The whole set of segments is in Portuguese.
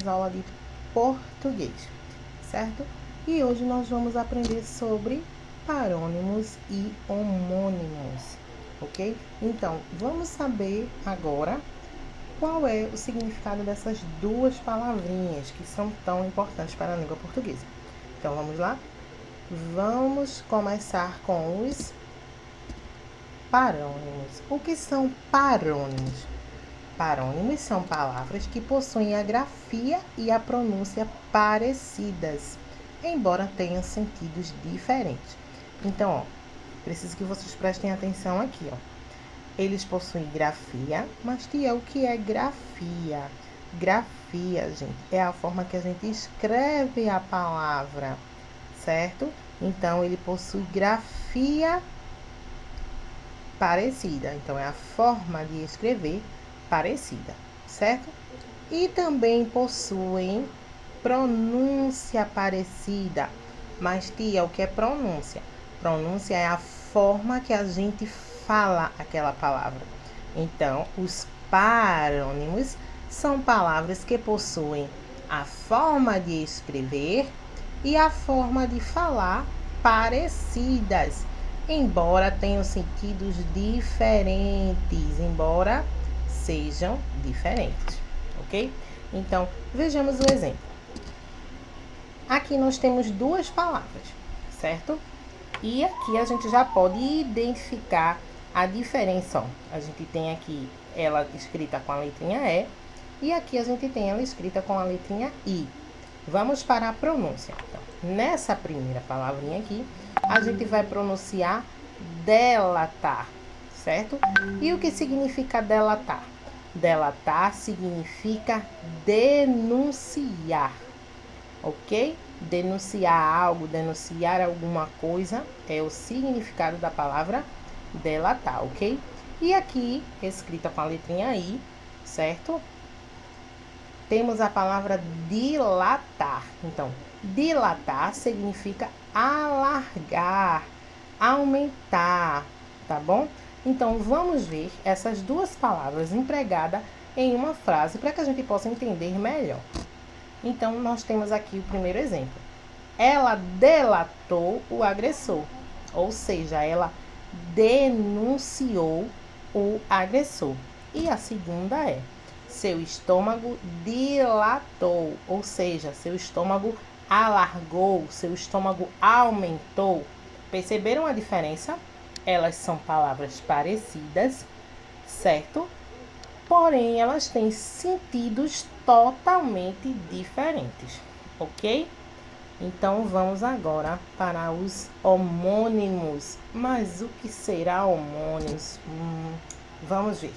Aula de português, certo? E hoje nós vamos aprender sobre parônimos e homônimos, ok? Então, vamos saber agora qual é o significado dessas duas palavrinhas que são tão importantes para a língua portuguesa. Então, vamos lá? Vamos começar com os parônimos. O que são parônimos? Parônimos são palavras que possuem a grafia e a pronúncia parecidas, embora tenham sentidos diferentes. Então, ó, preciso que vocês prestem atenção aqui, ó. Eles possuem grafia, mas tia, o que é grafia? Grafia, gente, é a forma que a gente escreve a palavra, certo? Então, ele possui grafia parecida. Então, é a forma de escrever parecida, certo? E também possuem pronúncia parecida. Mas, tia, o que é pronúncia? Pronúncia é a forma que a gente fala aquela palavra. Então, os parônimos são palavras que possuem a forma de escrever e a forma de falar parecidas, embora tenham sentidos diferentes, embora sejam diferentes, ok? Então, vejamos o exemplo. Aqui nós temos duas palavras, certo? E aqui a gente já pode identificar a diferença. Ó. A gente tem aqui ela escrita com a letrinha E e aqui a gente tem ela escrita com a letrinha I. Vamos para a pronúncia. Então, nessa primeira palavrinha aqui, a gente vai pronunciar delatar, certo? E o que significa delatar? Delatar significa denunciar, ok? Denunciar algo, denunciar alguma coisa é o significado da palavra delatar, ok? E aqui, escrita com a letrinha I, certo? Temos a palavra dilatar. Então, dilatar significa alargar, aumentar, tá bom? Então, vamos ver essas duas palavras empregadas em uma frase para que a gente possa entender melhor. Então, nós temos aqui o primeiro exemplo. Ela delatou o agressor, ou seja, ela denunciou o agressor. E a segunda é: seu estômago dilatou, ou seja, seu estômago alargou, seu estômago aumentou. Perceberam a diferença? Elas são palavras parecidas, certo? Porém, elas têm sentidos totalmente diferentes, ok? Então, vamos agora para os homônimos. Mas o que será homônimos? Vamos ver.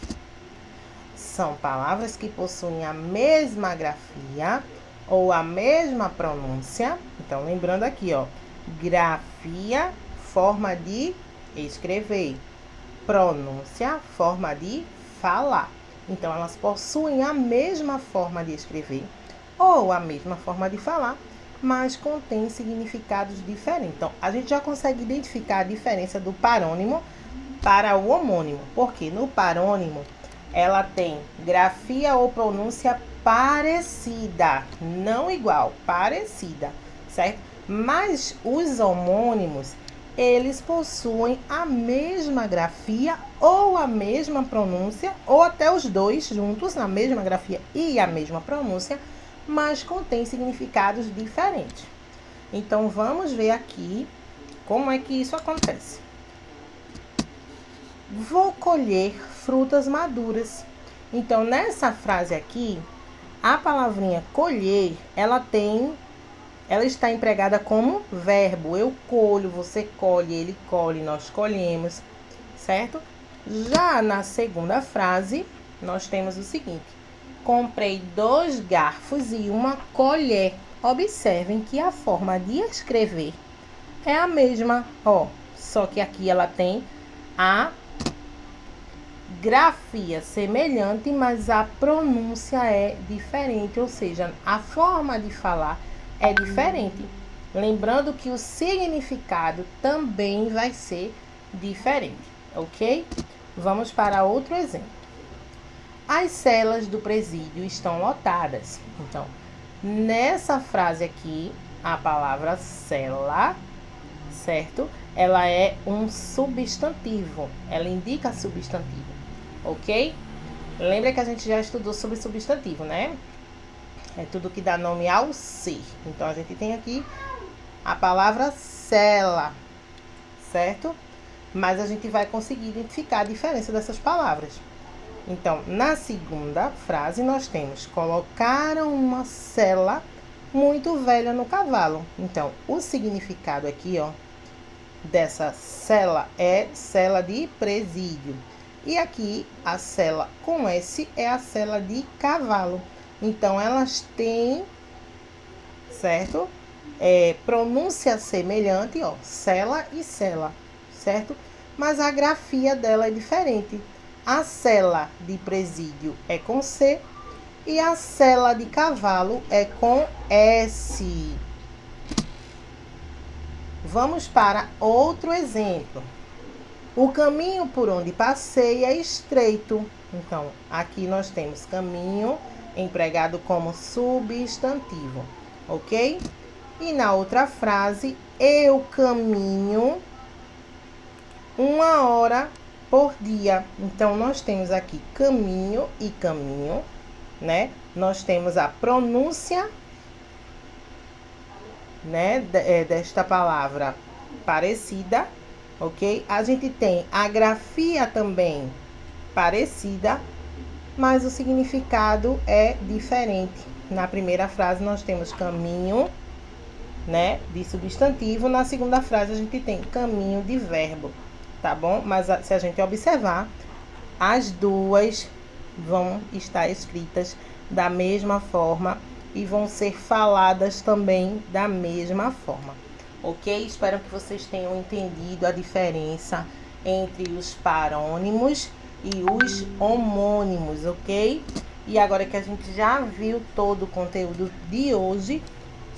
São palavras que possuem a mesma grafia ou a mesma pronúncia. Então, lembrando aqui, ó, grafia, forma de escrever, pronúncia, forma de falar. Então, elas possuem a mesma forma de escrever ou a mesma forma de falar, mas contêm significados diferentes. Então, a gente já consegue identificar a diferença do parônimo para o homônimo, porque no parônimo ela tem grafia ou pronúncia parecida, não igual, parecida, certo? Mas os homônimos, eles possuem a mesma grafia ou a mesma pronúncia, ou até os dois juntos, na mesma grafia e a mesma pronúncia, mas contém significados diferentes. Então, vamos ver aqui como é que isso acontece. Vou colher frutas maduras. Então, nessa frase aqui, a palavrinha colher, ela está empregada como verbo. Eu colho, você colhe, ele colhe, nós colhemos, certo? Já na segunda frase, nós temos o seguinte: comprei 2 garfos e uma colher. Observem que a forma de escrever é a mesma, ó, só que aqui ela tem a grafia semelhante, mas a pronúncia é diferente, ou seja, a forma de falar é diferente. Lembrando que o significado também vai ser diferente, ok? Vamos para outro exemplo. As celas do presídio estão lotadas. Então, Nessa frase aqui, a palavra cela, certo? Ela é um substantivo, ela indica substantivo, ok? Lembra que a gente já estudou sobre substantivo, né? É tudo que dá nome ao ser. Então, a gente tem aqui a palavra cela, certo? Mas a gente vai conseguir identificar a diferença dessas palavras. Então, na segunda frase, nós temos: colocaram uma sela muito velha no cavalo. Então, o significado aqui, ó, dessa cela é cela de presídio. E aqui, a cela com S é a cela de cavalo. Então, elas têm, certo? Pronúncia semelhante, ó, cela e cela, certo? Mas a grafia dela é diferente. A cela de presídio é com C e a cela de cavalo é com S. Vamos para outro exemplo. O caminho por onde passei é estreito. Então, aqui nós temos caminho empregado como substantivo, ok? E na outra frase, eu caminho 1 hora por dia. Então, nós temos aqui caminho e caminho, né? Nós temos a pronúncia, né, desta palavra parecida, ok? A gente tem a grafia também parecida, mas o significado é diferente. Na primeira frase, nós temos caminho, né, de substantivo. Na segunda frase, a gente tem caminho de verbo, tá bom? Mas se a gente observar, as duas vão estar escritas da mesma forma e vão ser faladas também da mesma forma, ok? Espero que vocês tenham entendido a diferença entre os parônimos e os homônimos, ok? E agora que a gente já viu todo o conteúdo de hoje,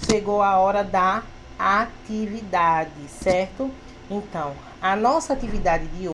chegou a hora da atividade, certo? Então, a nossa atividade de hoje